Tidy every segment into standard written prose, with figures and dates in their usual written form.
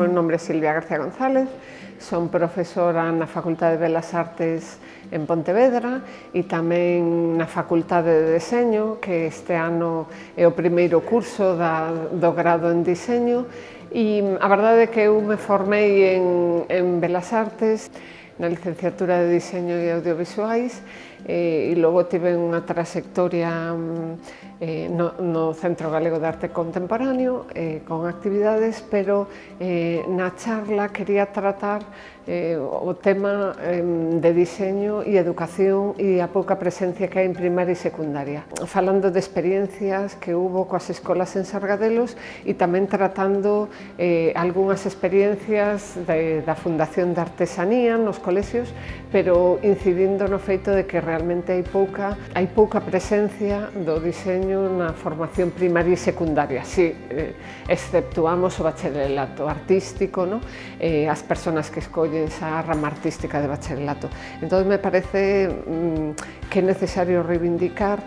meu nome é Silvia García González, son profesora na Facultade de Belas Artes en Pontevedra e tamén na Facultade de Deseño, que este ano é o primeiro curso do grado en Diseño, e a verdade é que eu me formei en Belas Artes, na licenciatura de Diseño e Audiovisuais, e logo tive unha trayectoria no Centro Galego de Arte Contemporáneo con actividades, pero na charla quería tratar o tema de diseño e educación e a pouca presencia que hai en primaria e secundaria, falando de experiencias que hubo coas escolas en Sargadelos e tamén tratando algunhas experiencias da Fundación de Artesanía nos colexios, pero incidindo no feito de que realmente hai pouca presencia do diseño na formación primaria e secundaria, si exceptuamos o bacharelato artístico, as persoas que escollen esa rama artística de bacharelato. Entón me parece que é necesario reivindicar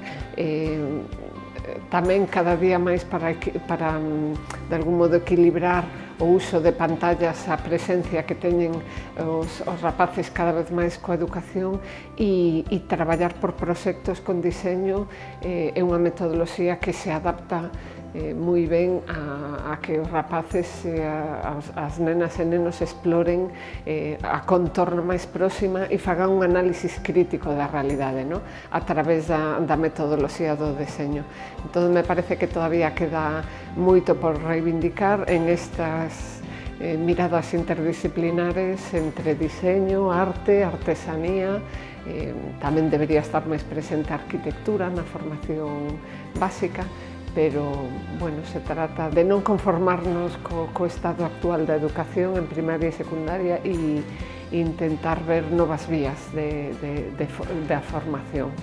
tamén cada día máis para de algún modo equilibrar o uso de pantallas, a presencia que teñen os rapaces cada vez máis coa educación e traballar por proxectos con diseño é unha metodoloxía que se adapta moi ben a que os rapaces e as nenas e nenos exploren a contorna máis próxima e fagan un análisis crítico da realidade a través da metodoloxía do deseño. Entón me parece que todavía queda moito por reivindicar en estas miradas interdisciplinares entre diseño, arte, artesanía. Tamén debería estar máis presente a arquitectura na formación básica, pero, bueno, se trata de non conformarnos co estado actual da educación en primaria e secundaria e intentar ver novas vías da formación.